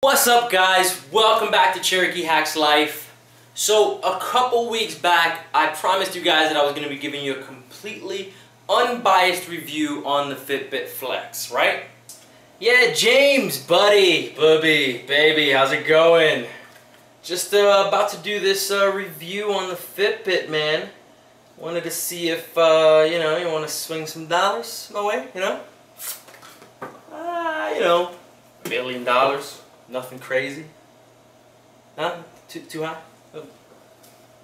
What's up, guys? Welcome back to Cherokee Hacks Life. So a couple weeks back I promised you guys that I was going to be giving you a completely unbiased review on the Fitbit Flex, right? Yeah, James, buddy, baby, how's it going? Just about to do this review on the Fitbit, man. Wanted to see if you want to swing some dollars my way, $1 billion. Nothing crazy. Huh? Too high?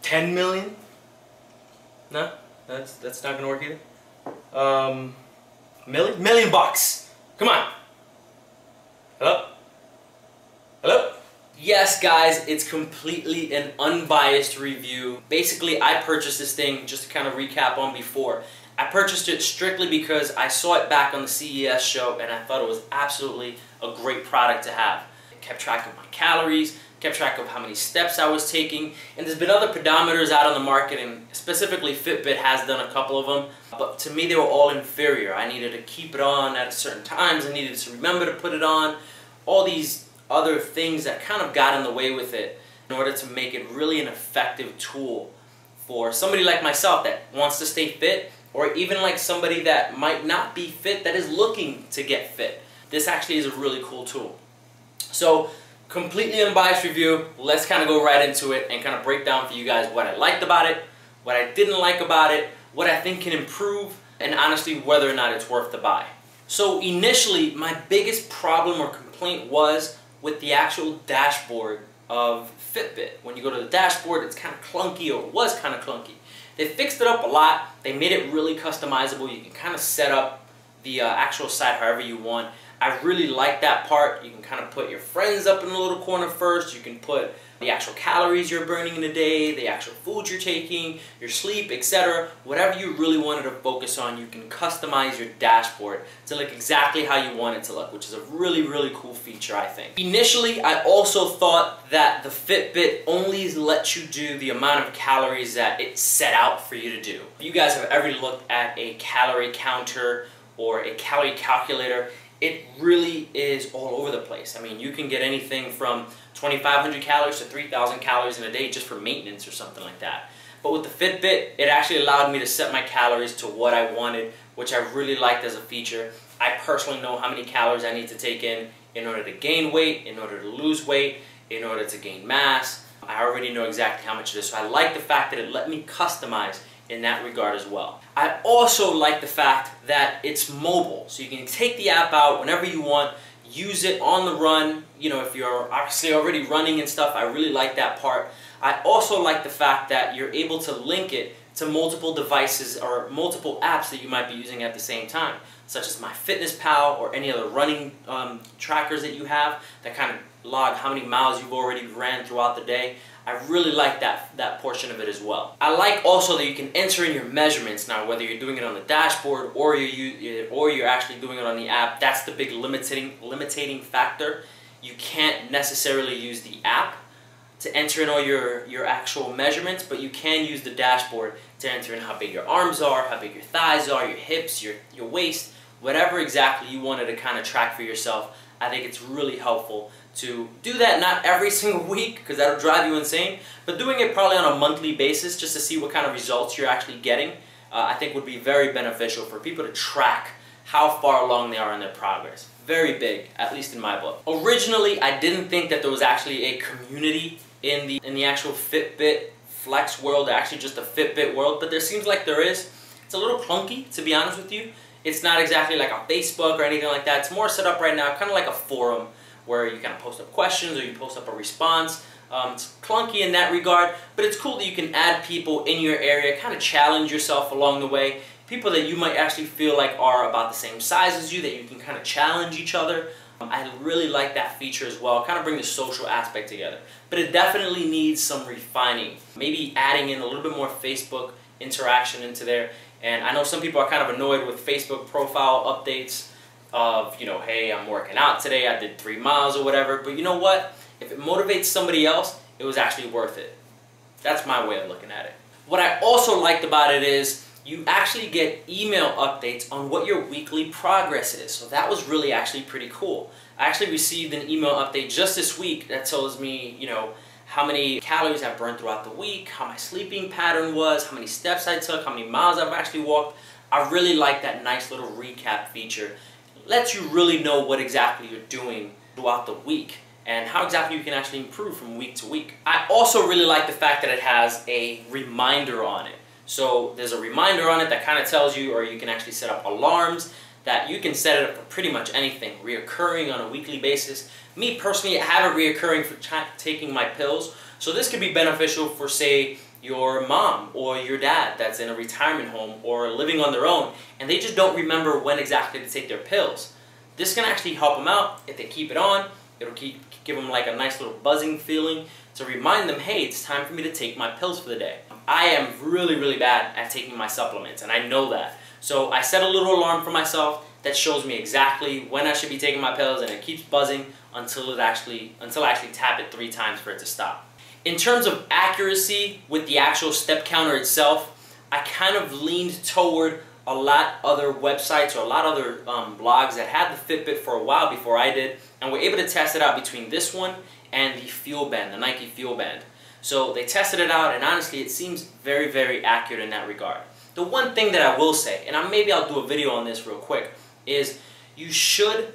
10 million? No? That's not gonna work either. Million bucks. Come on. Hello? Hello? Yes, guys, it's completely an unbiased review. Basically, I purchased this thing, just to kind of recap on before. I purchased it strictly because I saw it back on the CES show and I thought it was absolutely a great product to have. It kept track of my calories, kept track of how many steps I was taking, and there's been other pedometers out on the market, and specifically Fitbit has done a couple of them, but to me they were all inferior. I needed to keep it on at certain times, I needed to remember to put it on, all these other things that kind of got in the way with it in order to make it really an effective tool for somebody like myself that wants to stay fit, or even like somebody that might not be fit that is looking to get fit. This actually is a really cool tool. So, completely unbiased review, let's kind of go right into it and kind of break down for you guys what I liked about it, what I didn't like about it, what I think can improve, and honestly whether or not it's worth the buy. So initially, my biggest problem or complaint was with the actual dashboard of Fitbit. When you go to the dashboard, it's kind of clunky, or it was kind of clunky. They fixed it up a lot. They made it really customizable. You can kind of set up the actual site however you want. I really like that part. You can kind of put your friends up in the little corner first. You can put the actual calories you're burning in a day, the actual food you're taking, your sleep, etc. Whatever you really wanted to focus on, you can customize your dashboard to look exactly how you want it to look, which is a really, really cool feature, I think. Initially, I also thought that the Fitbit only lets you do the amount of calories that it set out for you to do. If you guys have ever looked at a calorie counter or a calorie calculator, it really is all over the place. I mean, you can get anything from 2,500 calories to 3,000 calories in a day just for maintenance or something like that. But with the Fitbit, it actually allowed me to set my calories to what I wanted, which I really liked as a feature. I personally know how many calories I need to take in order to gain weight, in order to lose weight, in order to gain mass. I already know exactly how much it is, so I like the fact that it let me customize in that regard as well. I also like the fact that it's mobile, so you can take the app out whenever you want, use it on the run. If you're obviously already running and stuff, I really like that part. I also like the fact that you're able to link it to multiple devices or multiple apps that you might be using at the same time, such as MyFitnessPal or any other running trackers that you have that kind of log how many miles you've already ran throughout the day. I really like that portion of it as well. I like also that you can enter in your measurements now, whether you're doing it on the dashboard or you're actually doing it on the app. That's the big limiting factor. You can't necessarily use the app to enter in all your actual measurements, but you can use the dashboard to enter in how big your arms are, how big your thighs are, your hips, your waist, whatever exactly you wanted to kind of track for yourself. I think it's really helpful to do that, not every single week because that'll drive you insane, but doing it probably on a monthly basis just to see what kind of results you're actually getting, I think would be very beneficial for people to track how far along they are in their progress. Very big, at least in my book. Originally, I didn't think that there was actually a community in the actual Fitbit Flex world, actually just the Fitbit world, but there seems like there is. It's a little clunky, to be honest with you. It's not exactly like on Facebook or anything like that. It's more set up right now, kind of like a forum where you kind of post up questions or you post up a response. It's clunky in that regard, but it's cool that you can add people in your area, kind of challenge yourself along the way. People that you might actually feel like are about the same size as you, that you can kind of challenge each other. I really like that feature as well, kind of bring the social aspect together. But it definitely needs some refining. Maybe adding in a little bit more Facebook interaction into there. And I know some people are kind of annoyed with Facebook profile updates of, hey, I'm working out today, I did 3 miles or whatever. But you know what? If it motivates somebody else, it was actually worth it. That's my way of looking at it. What I also liked about it is you actually get email updates on what your weekly progress is. So that was really actually pretty cool. I actually received an email update just this week that tells me, you know, how many calories I burned throughout the week, how my sleeping pattern was, how many steps I took, how many miles I've actually walked. I really like that nice little recap feature. It lets you really know what exactly you're doing throughout the week and how exactly you can actually improve from week to week. I also really like the fact that it has a reminder on it. So there's a reminder on it that kind of tells you, or you can actually set up alarms that you can set it up for pretty much anything, reoccurring on a weekly basis. Me personally, I have it reoccurring for taking my pills. So this could be beneficial for, say, your mom or your dad that's in a retirement home or living on their own, and they just don't remember when exactly to take their pills. This can actually help them out. If they keep it on, it'll give them like a nice little buzzing feeling to remind them, hey, it's time for me to take my pills for the day. I am really, really bad at taking my supplements, and I know that. So I set a little alarm for myself that shows me exactly when I should be taking my pills, and it keeps buzzing until I actually tap it 3 times for it to stop. In terms of accuracy with the actual step counter itself, I kind of leaned toward a lot other websites or a lot other blogs that had the Fitbit for a while before I did, and were able to test it out between this one and the Fuel Band, the Nike Fuel Band. So they tested it out, and honestly, it seems very, very accurate in that regard. The one thing that I will say, and maybe I'll do a video on this real quick, is you should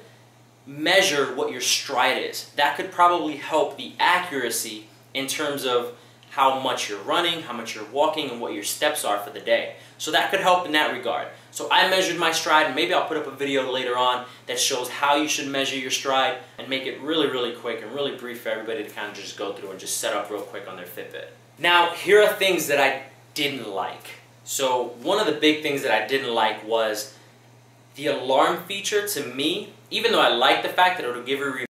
measure what your stride is. That could probably help the accuracy in terms of how much you're running, how much you're walking, and what your steps are for the day. So that could help in that regard. So I measured my stride, and maybe I'll put up a video later on that shows how you should measure your stride and make it really, really quick and really brief for everybody to kind of just go through and just set up real quick on their Fitbit. Now, here are things that I didn't like. So one of the big things that I didn't like was the alarm feature. To me, even though I like the fact that it'll give you a reminder,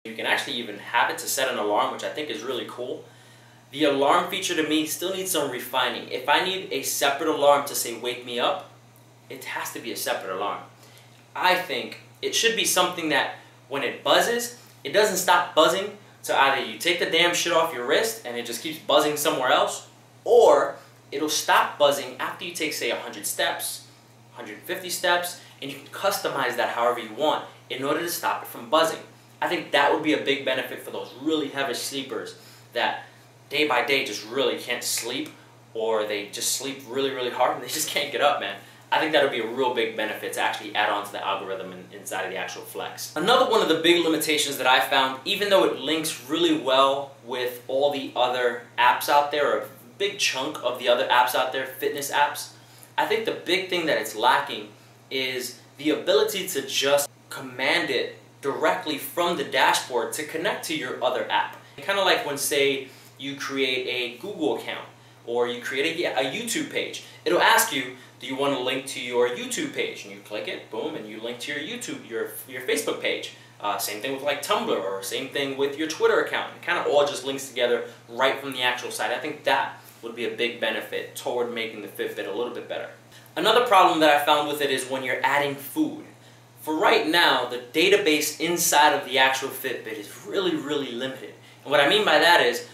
you can actually even have it to set an alarm, which I think is really cool. The alarm feature to me still needs some refining. If I need a separate alarm to say wake me up, it has to be a separate alarm. I think it should be something that when it buzzes, it doesn't stop buzzing. So either you take the damn shit off your wrist and it just keeps buzzing somewhere else, or it'll stop buzzing after you take, say, 100 steps, 150 steps, and you can customize that however you want in order to stop it from buzzing. I think that would be a big benefit for those really heavy sleepers that day by day just really can't sleep, or they just sleep really, really hard and they just can't get up, man. I think that would be a real big benefit to actually add on to the algorithm inside of the actual Flex. Another one of the big limitations that I found, even though it links really well with all the other apps out there, or a big chunk of the other apps out there, fitness apps, I think the big thing that it's lacking is the ability to just command it directly from the dashboard to connect to your other app. Kind of like when, say, you create a Google account or you create a YouTube page. It'll ask you, do you want to link to your YouTube page? And you click it, boom, and you link to your YouTube, your Facebook page. Same thing with like Tumblr, or same thing with your Twitter account. It kind of all just links together right from the actual site. I think that would be a big benefit toward making the Fitbit a little bit better. Another problem that I found with it is when you're adding food. For right now, the database inside of the actual Fitbit is really, really limited. And what I mean by that is,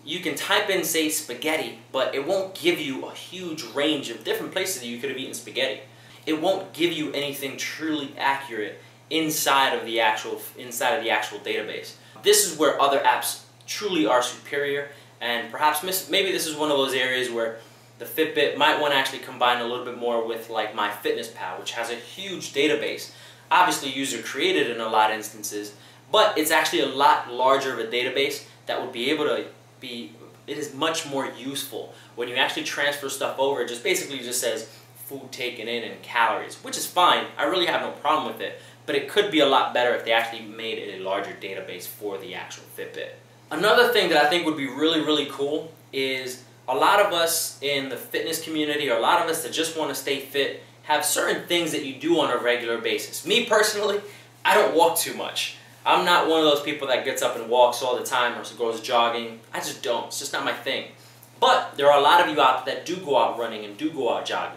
you can type in, say, spaghetti, but it won't give you a huge range of different places that you could have eaten spaghetti. It won't give you anything truly accurate inside of the actual database. This is where other apps truly are superior, and perhaps maybe this is one of those areas where the Fitbit might want to actually combine a little bit more with like MyFitnessPal, which has a huge database. Obviously user created in a lot of instances, but it's actually a lot larger of a database that would be able to it is much more useful. When you actually transfer stuff over, it just basically just says food taken in and calories, which is fine. I really have no problem with it, but it could be a lot better if they actually made it a larger database for the actual Fitbit. Another thing that I think would be really, really cool is a lot of us in the fitness community, or a lot of us that just want to stay fit, have certain things that you do on a regular basis. Me personally, I don't walk too much. I'm not one of those people that gets up and walks all the time or goes jogging. I just don't. It's just not my thing. But there are a lot of you out there that do go out running and do go out jogging.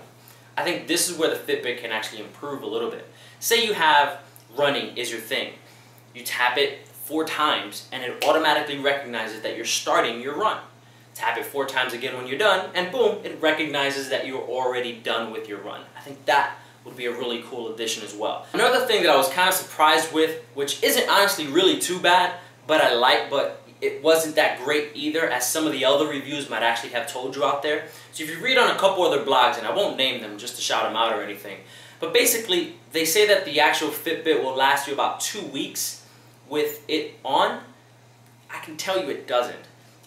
I think this is where the Fitbit can actually improve a little bit. Say you have running is your thing. You tap it 4 times and it automatically recognizes that you're starting your run. tap it 4 times again when you're done, and boom, it recognizes that you're already done with your run. I think that would be a really cool addition as well. Another thing that I was kind of surprised with, which isn't honestly really too bad, but it wasn't that great either, as some of the other reviews might actually have told you out there. So if you read on a couple other blogs, and I won't name them just to shout them out or anything, but basically they say that the actual Fitbit will last you about 2 weeks with it on. I can tell you it doesn't.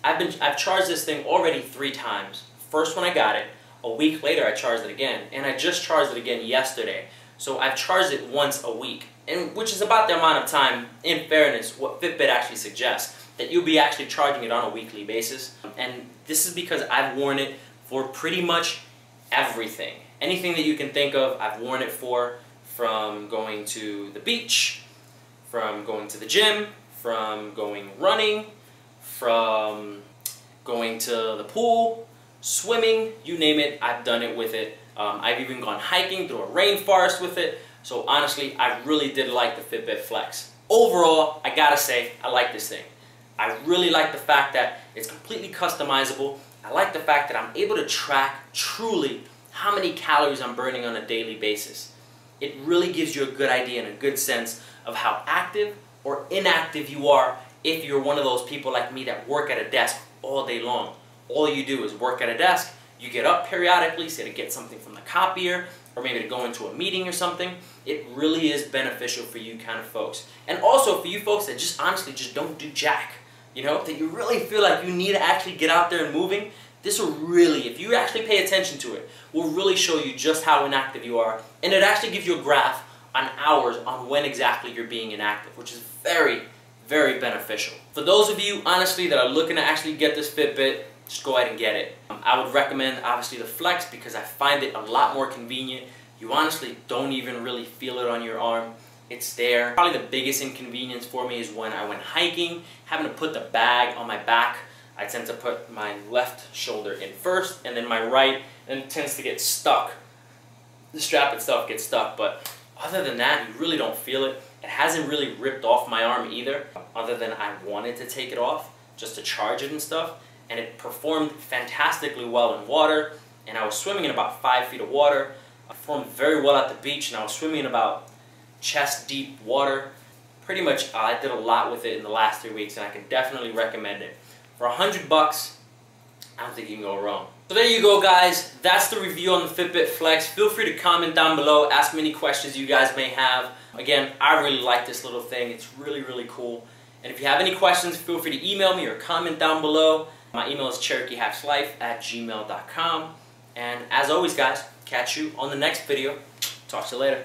I've charged this thing already 3 times. First when I got it, a week later I charged it again, and I just charged it again yesterday. So I've charged it once a week, and which is about the amount of time, in fairness, what Fitbit actually suggests, that you'll be actually charging it on a weekly basis. And this is because I've worn it for pretty much everything. Anything that you can think of, I've worn it for, from going to the beach, from going to the gym, from going running, from going to the pool, swimming, you name it, I've done it with it. I've even gone hiking through a rainforest with it. So honestly, I really did like the Fitbit Flex. Overall, I gotta say, I like this thing. I really like the fact that it's completely customizable. I like the fact that I'm able to track truly how many calories I'm burning on a daily basis. It really gives you a good idea and a good sense of how active or inactive you are if you're one of those people like me that work at a desk all day long. All you do is work at a desk, you get up periodically, say to get something from the copier, or maybe to go into a meeting or something. It really is beneficial for you kind of folks. And also for you folks that just honestly just don't do jack. You know, that you really feel like you need to actually get out there and moving. This will really, if you actually pay attention to it, will really show you just how inactive you are. And it actually gives you a graph on hours on when exactly you're being inactive, which is very, very beneficial. For those of you, honestly, that are looking to actually get this Fitbit, just go ahead and get it. I would recommend, obviously, the Flex because I find it a lot more convenient. You honestly don't even really feel it on your arm. It's there. Probably the biggest inconvenience for me is when I went hiking, having to put the bag on my back. I tend to put my left shoulder in first and then my right, and it tends to get stuck. The strap itself gets stuck, but other than that, you really don't feel it. It hasn't really ripped off my arm either, other than I wanted to take it off just to charge it and stuff. And it performed fantastically well in water, and I was swimming in about 5 feet of water. I performed very well at the beach, and I was swimming in about chest deep water. Pretty much I did a lot with it in the last 3 weeks, and I can definitely recommend it. For $100 bucks, I don't think you can go wrong. So there you go, guys. That's the review on the Fitbit Flex. Feel free to comment down below, ask me any questions you guys may have. Again, I really like this little thing. It's really, really cool. And if you have any questions, feel free to email me or comment down below. My email is cherokeehackslife@gmail.com. And as always, guys, catch you on the next video. Talk to you later.